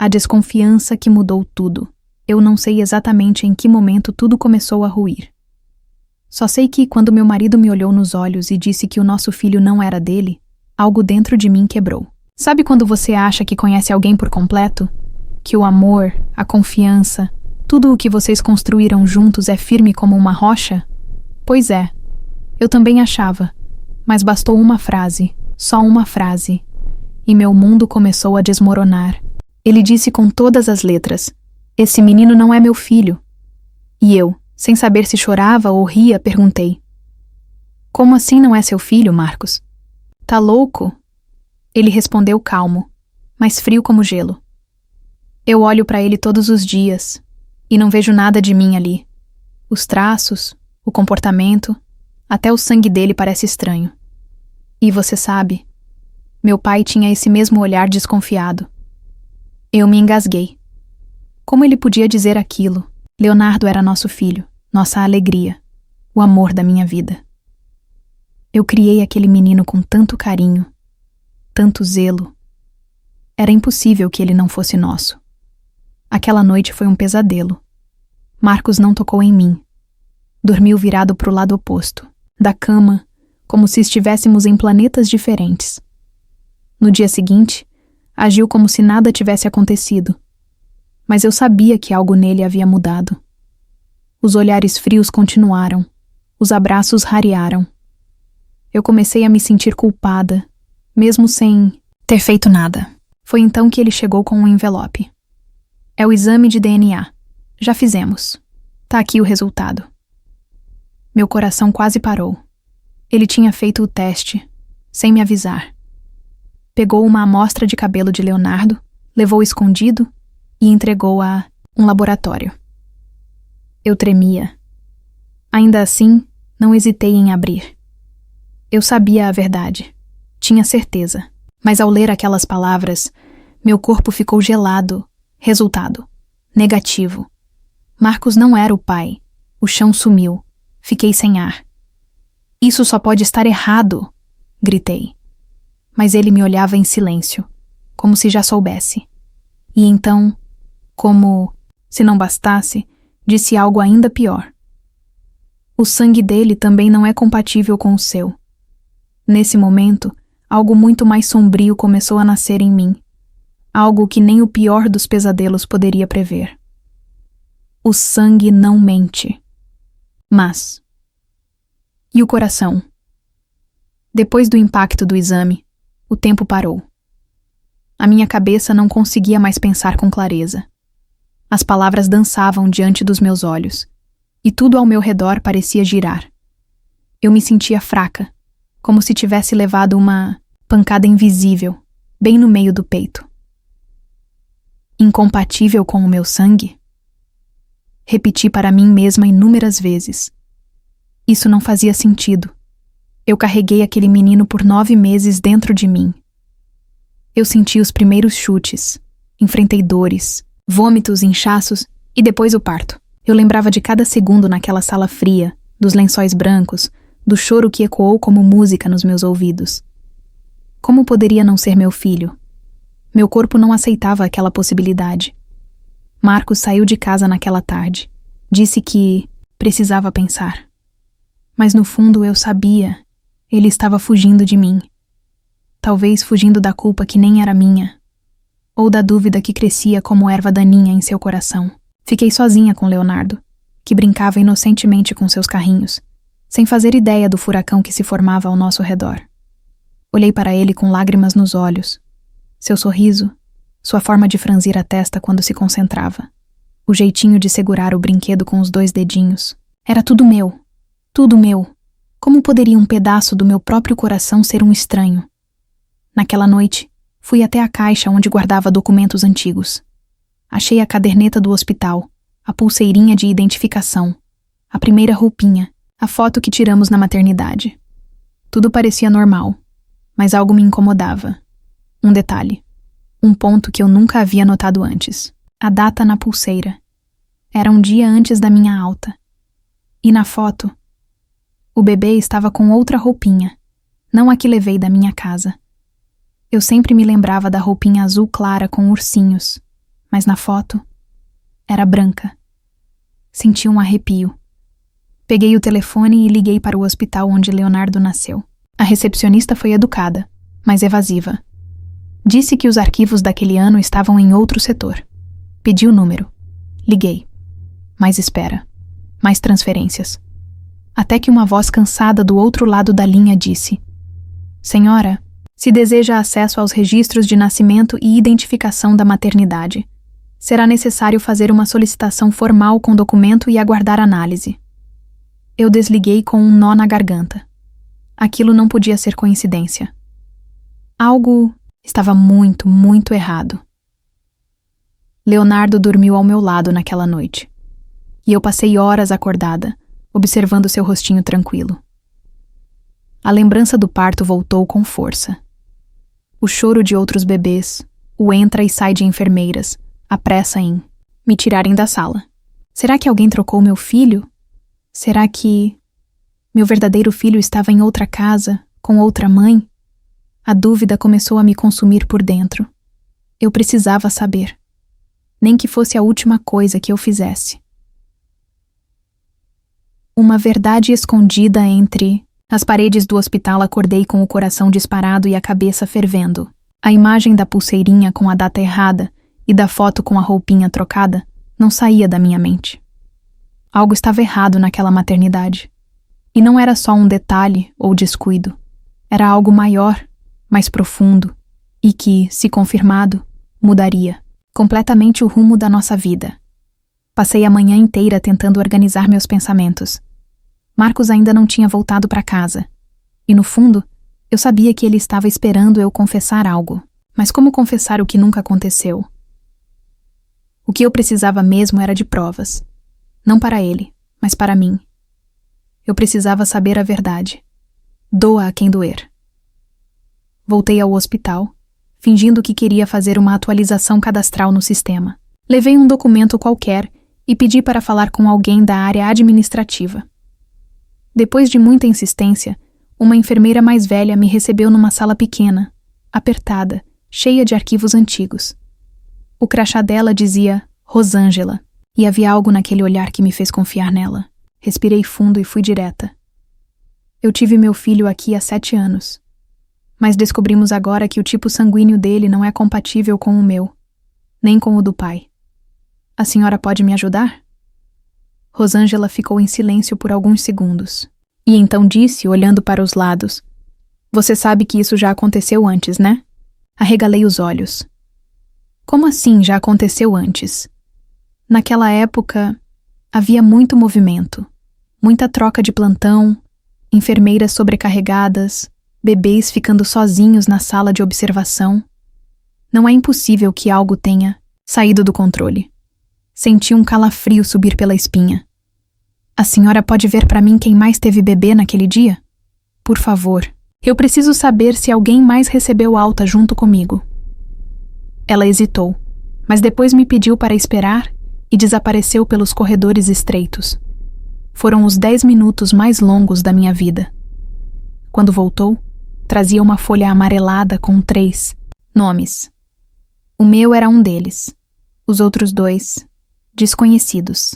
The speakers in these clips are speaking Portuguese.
A desconfiança que mudou tudo. Eu não sei exatamente em que momento tudo começou a ruir. Só sei que, quando meu marido me olhou nos olhos e disse que o nosso filho não era dele, algo dentro de mim quebrou. Sabe quando você acha que conhece alguém por completo? Que o amor, a confiança, tudo o que vocês construíram juntos é firme como uma rocha? Pois é, eu também achava, mas bastou uma frase, só uma frase, e meu mundo começou a desmoronar. Ele disse com todas as letras: "Esse menino não é meu filho." E eu, sem saber se chorava ou ria, perguntei: "Como assim não é seu filho, Marcos? Tá louco?" Ele respondeu calmo, mas frio como gelo. Eu olho para ele todos os dias e não vejo nada de mim ali. Os traços, o comportamento, até o sangue dele parece estranho. E você sabe, meu pai tinha esse mesmo olhar desconfiado. Eu me engasguei. Como ele podia dizer aquilo? Leonardo era nosso filho, nossa alegria, o amor da minha vida. Eu criei aquele menino com tanto carinho, tanto zelo. Era impossível que ele não fosse nosso. Aquela noite foi um pesadelo. Marcos não tocou em mim. Dormiu virado para o lado oposto, da cama, como se estivéssemos em planetas diferentes. No dia seguinte, agiu como se nada tivesse acontecido. Mas eu sabia que algo nele havia mudado. Os olhares frios continuaram, os abraços rarearam. Eu comecei a me sentir culpada, mesmo sem ter feito nada. Foi então que ele chegou com um envelope. "É o exame de DNA. Já fizemos. Tá aqui o resultado." Meu coração quase parou. Ele tinha feito o teste, sem me avisar. Pegou uma amostra de cabelo de Leonardo, levou escondido e entregou a um laboratório. Eu tremia. Ainda assim, não hesitei em abrir. Eu sabia a verdade. Tinha certeza. Mas ao ler aquelas palavras, meu corpo ficou gelado. Resultado: negativo. Marcos não era o pai. O chão sumiu. Fiquei sem ar. "Isso só pode estar errado!" gritei. Mas ele me olhava em silêncio, como se já soubesse. E então, como se não bastasse, disse algo ainda pior. "O sangue dele também não é compatível com o seu." Nesse momento, algo muito mais sombrio começou a nascer em mim. Algo que nem o pior dos pesadelos poderia prever. O sangue não mente. Mas... E o coração? Depois do impacto do exame, o tempo parou. A minha cabeça não conseguia mais pensar com clareza. As palavras dançavam diante dos meus olhos, e tudo ao meu redor parecia girar. Eu me sentia fraca, como se tivesse levado uma pancada invisível, bem no meio do peito. Incompatível com o meu sangue? Repeti para mim mesma inúmeras vezes. Isso não fazia sentido. Eu carreguei aquele menino por 9 meses dentro de mim. Eu senti os primeiros chutes, enfrentei dores, vômitos, inchaços e depois o parto. Eu lembrava de cada segundo naquela sala fria, dos lençóis brancos, do choro que ecoou como música nos meus ouvidos. Como poderia não ser meu filho? Meu corpo não aceitava aquela possibilidade. Marcos saiu de casa naquela tarde. Disse que precisava pensar. Mas no fundo eu sabia, ele estava fugindo de mim. Talvez fugindo da culpa que nem era minha, ou da dúvida que crescia como erva daninha em seu coração. Fiquei sozinha com Leonardo, que brincava inocentemente com seus carrinhos, sem fazer ideia do furacão que se formava ao nosso redor. Olhei para ele com lágrimas nos olhos. Seu sorriso, sua forma de franzir a testa quando se concentrava, o jeitinho de segurar o brinquedo com os 2 dedinhos. Era tudo meu. Tudo meu. Como poderia um pedaço do meu próprio coração ser um estranho? Naquela noite, fui até a caixa onde guardava documentos antigos. Achei a caderneta do hospital, a pulseirinha de identificação, a primeira roupinha, a foto que tiramos na maternidade. Tudo parecia normal, mas algo me incomodava. Um detalhe. Um ponto que eu nunca havia notado antes. A data na pulseira. Era um dia antes da minha alta. E na foto, o bebê estava com outra roupinha, não a que levei da minha casa. Eu sempre me lembrava da roupinha azul clara com ursinhos, mas na foto era branca. Senti um arrepio. Peguei o telefone e liguei para o hospital onde Leonardo nasceu. A recepcionista foi educada, mas evasiva. Disse que os arquivos daquele ano estavam em outro setor. Pedi o número. Liguei. Mais espera. Mais transferências. Até que uma voz cansada do outro lado da linha disse: Senhora, se deseja acesso aos registros de nascimento e identificação da maternidade, será necessário fazer uma solicitação formal com documento e aguardar análise. Eu desliguei com um nó na garganta. Aquilo não podia ser coincidência. Algo estava muito, muito errado. Leonardo dormiu ao meu lado naquela noite. E eu passei horas acordada, observando seu rostinho tranquilo. A lembrança do parto voltou com força. O choro de outros bebês, o entra e sai de enfermeiras, a pressa em me tirarem da sala. Será que alguém trocou meu filho? Será que meu verdadeiro filho estava em outra casa, com outra mãe? A dúvida começou a me consumir por dentro. Eu precisava saber. Nem que fosse a última coisa que eu fizesse. Uma verdade escondida entre as paredes do hospital. Acordei com o coração disparado e a cabeça fervendo. A imagem da pulseirinha com a data errada e da foto com a roupinha trocada não saía da minha mente. Algo estava errado naquela maternidade. E não era só um detalhe ou descuido. Era algo maior, mais profundo, e que, se confirmado, mudaria completamente o rumo da nossa vida. Passei a manhã inteira tentando organizar meus pensamentos. Marcos ainda não tinha voltado para casa. E no fundo, eu sabia que ele estava esperando eu confessar algo. Mas como confessar o que nunca aconteceu? O que eu precisava mesmo era de provas. Não para ele, mas para mim. Eu precisava saber a verdade. Doa a quem doer. Voltei ao hospital, fingindo que queria fazer uma atualização cadastral no sistema. Levei um documento qualquer e pedi para falar com alguém da área administrativa. Depois de muita insistência, uma enfermeira mais velha me recebeu numa sala pequena, apertada, cheia de arquivos antigos. O crachá dela dizia Rosângela, e havia algo naquele olhar que me fez confiar nela. Respirei fundo e fui direta. Eu tive meu filho aqui há 7 anos. Mas descobrimos agora que o tipo sanguíneo dele não é compatível com o meu, nem com o do pai. A senhora pode me ajudar? Rosângela ficou em silêncio por alguns segundos. E então disse, olhando para os lados: Você sabe que isso já aconteceu antes, né? Arregalei os olhos. Como assim já aconteceu antes? Naquela época, havia muito movimento, muita troca de plantão, enfermeiras sobrecarregadas, bebês ficando sozinhos na sala de observação. Não é impossível que algo tenha saído do controle. Senti um calafrio subir pela espinha. A senhora pode ver para mim quem mais teve bebê naquele dia? Por favor, eu preciso saber se alguém mais recebeu alta junto comigo. Ela hesitou, mas depois me pediu para esperar e desapareceu pelos corredores estreitos. Foram os 10 minutos mais longos da minha vida. Quando voltou, trazia uma folha amarelada com 3 nomes. O meu era um deles. Os outros 2, desconhecidos.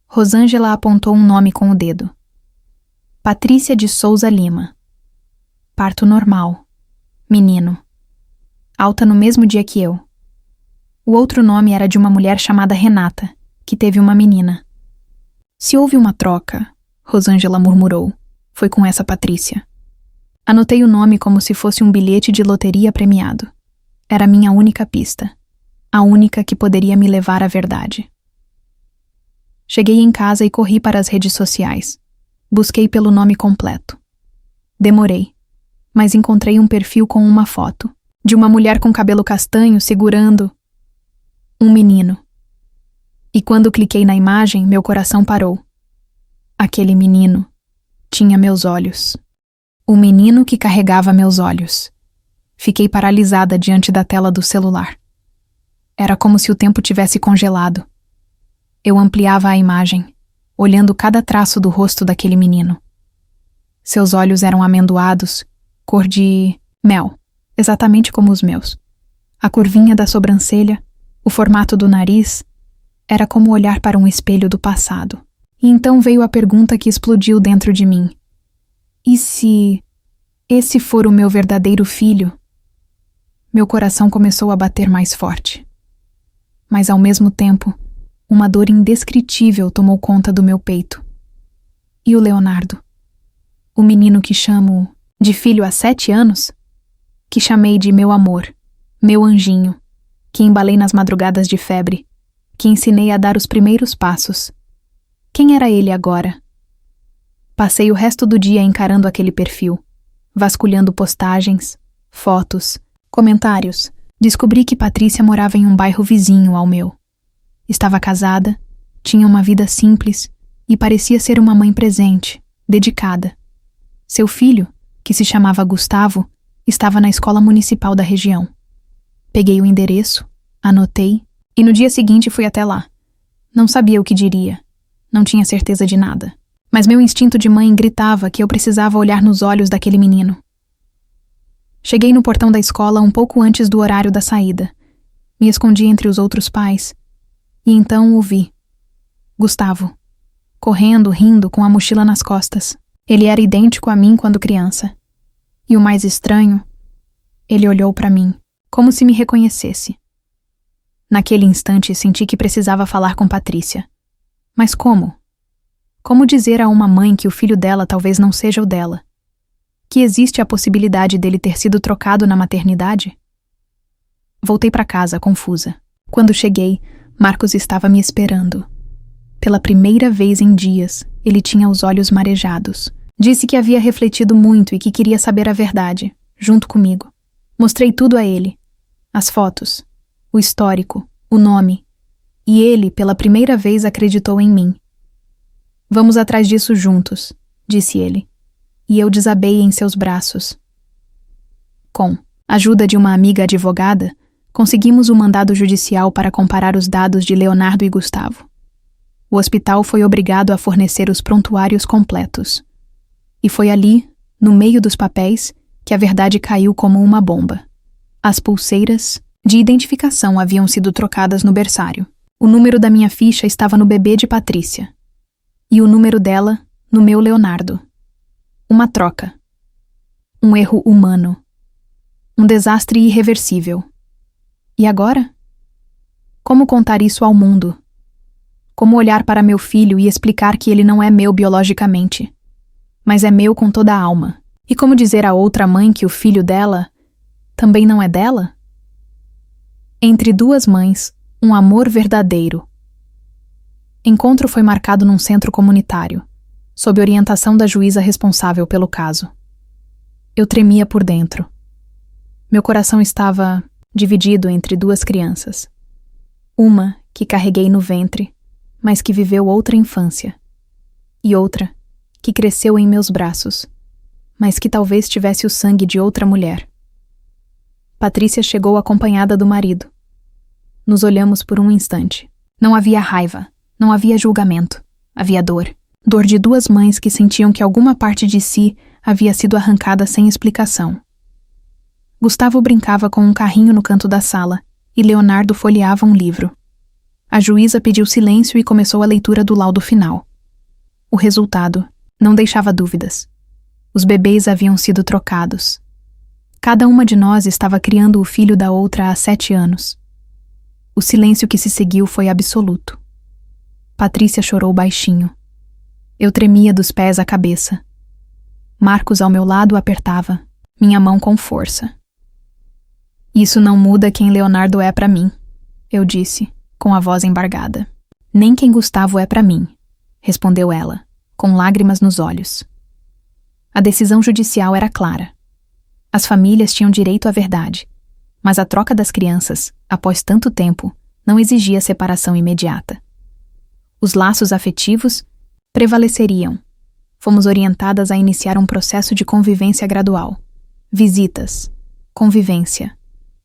Rosângela apontou um nome com o dedo. Patrícia de Souza Lima. Parto normal. Menino. Alta no mesmo dia que eu. O outro nome era de uma mulher chamada Renata, que teve uma menina. Se houve uma troca, Rosângela murmurou, foi com essa Patrícia. Anotei o nome como se fosse um bilhete de loteria premiado. Era minha única pista. A única que poderia me levar à verdade. Cheguei em casa e corri para as redes sociais. Busquei pelo nome completo. Demorei, mas encontrei um perfil com uma foto de uma mulher com cabelo castanho segurando um menino. E quando cliquei na imagem, meu coração parou. Aquele menino tinha meus olhos. O menino que carregava meus olhos. Fiquei paralisada diante da tela do celular. Era como se o tempo tivesse congelado. Eu ampliava a imagem, olhando cada traço do rosto daquele menino. Seus olhos eram amendoados, cor de mel, exatamente como os meus. A curvinha da sobrancelha, O formato do nariz era como olhar para um espelho do passado. E então veio a pergunta que explodiu dentro de mim. E se esse for o meu verdadeiro filho? Meu coração começou a bater mais forte. Mas ao mesmo tempo, uma dor indescritível tomou conta do meu peito. E o Leonardo? O menino que chamo de filho há 7 anos? Que chamei de meu amor, meu anjinho, que embalei nas madrugadas de febre, que ensinei a dar os primeiros passos. Quem era ele agora? Passei o resto do dia encarando aquele perfil, vasculhando postagens, fotos, comentários. Descobri que Patrícia morava em um bairro vizinho ao meu. Estava casada, tinha uma vida simples e parecia ser uma mãe presente, dedicada. Seu filho, que se chamava Gustavo, estava na escola municipal da região. Peguei o endereço, anotei e no dia seguinte fui até lá. Não sabia o que diria. Não tinha certeza de nada. Mas meu instinto de mãe gritava que eu precisava olhar nos olhos daquele menino. Cheguei no portão da escola um pouco antes do horário da saída. Me escondi entre os outros pais. E então o vi. Gustavo. Correndo, rindo, com a mochila nas costas. Ele era idêntico a mim quando criança. E o mais estranho, ele olhou para mim, como se me reconhecesse. Naquele instante senti que precisava falar com Patrícia. Mas como? Como dizer a uma mãe que o filho dela talvez não seja o dela? Que existe a possibilidade dele ter sido trocado na maternidade? Voltei para casa, confusa. Quando cheguei, Marcos estava me esperando. Pela primeira vez em dias, ele tinha os olhos marejados. Disse que havia refletido muito e que queria saber a verdade, junto comigo. Mostrei tudo a ele. As fotos, o histórico, o nome. E ele, pela primeira vez, acreditou em mim. Vamos atrás disso juntos, disse ele. E eu desabei em seus braços. Com a ajuda de uma amiga advogada, conseguimos o mandado judicial para comparar os dados de Leonardo e Gustavo. O hospital foi obrigado a fornecer os prontuários completos. E foi ali, no meio dos papéis, que a verdade caiu como uma bomba. As pulseiras de identificação haviam sido trocadas no berçário. O número da minha ficha estava no bebê de Patrícia. E o número dela, no meu Leonardo. Uma troca. Um erro humano. Um desastre irreversível. E agora? Como contar isso ao mundo? Como olhar para meu filho e explicar que ele não é meu biologicamente, mas é meu com toda a alma? E como dizer a outra mãe que o filho dela também não é dela? Entre duas mães, um amor verdadeiro. Encontro foi marcado num centro comunitário, sob orientação da juíza responsável pelo caso. Eu tremia por dentro. Meu coração estava dividido entre duas crianças. Uma que carreguei no ventre, mas que viveu outra infância. E outra que cresceu em meus braços, mas que talvez tivesse o sangue de outra mulher. Patrícia chegou acompanhada do marido. Nos olhamos por um instante. Não havia raiva, não havia julgamento. Havia dor. Dor de duas mães que sentiam que alguma parte de si havia sido arrancada sem explicação. Gustavo brincava com um carrinho no canto da sala e Leonardo folheava um livro. A juíza pediu silêncio e começou a leitura do laudo final. O resultado não deixava dúvidas. Os bebês haviam sido trocados. Cada uma de nós estava criando o filho da outra há 7 anos. O silêncio que se seguiu foi absoluto. Patrícia chorou baixinho. Eu tremia dos pés à cabeça. Marcos ao meu lado apertava minha mão com força. Isso não muda quem Leonardo é para mim, eu disse, com a voz embargada. Nem quem Gustavo é para mim, respondeu ela, com lágrimas nos olhos. A decisão judicial era clara. As famílias tinham direito à verdade, mas a troca das crianças, após tanto tempo, não exigia separação imediata. Os laços afetivos prevaleceriam. Fomos orientadas a iniciar um processo de convivência gradual. Visitas, convivência,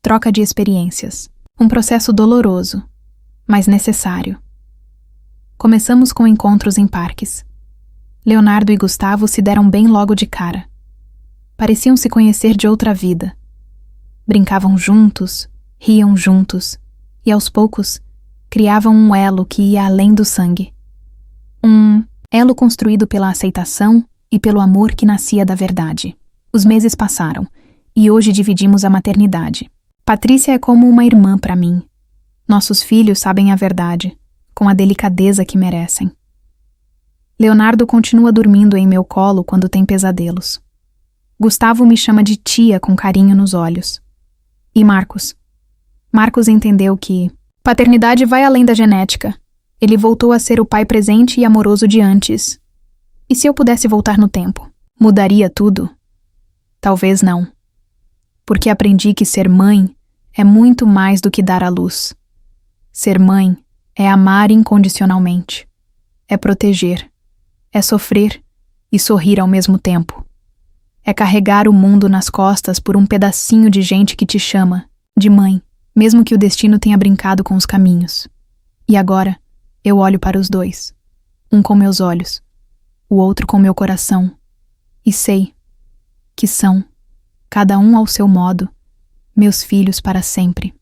troca de experiências. Um processo doloroso, mas necessário. Começamos com encontros em parques. Leonardo e Gustavo se deram bem logo de cara. Pareciam se conhecer de outra vida. Brincavam juntos, riam juntos, e aos poucos criavam um elo que ia além do sangue. Um elo construído pela aceitação e pelo amor que nascia da verdade. Os meses passaram, e hoje dividimos a maternidade. Patrícia é como uma irmã para mim. Nossos filhos sabem a verdade, com a delicadeza que merecem. Leonardo continua dormindo em meu colo quando tem pesadelos. Gustavo me chama de tia com carinho nos olhos. E Marcos? Marcos entendeu que paternidade vai além da genética. Ele voltou a ser o pai presente e amoroso de antes. E se eu pudesse voltar no tempo, mudaria tudo? Talvez não. Porque aprendi que ser mãe é muito mais do que dar à luz. Ser mãe é amar incondicionalmente. É proteger. É sofrer e sorrir ao mesmo tempo. É carregar o mundo nas costas por um pedacinho de gente que te chama de mãe, mesmo que o destino tenha brincado com os caminhos. E agora, eu olho para os dois. Um com meus olhos, o outro com meu coração. E sei que são, cada um ao seu modo, meus filhos para sempre.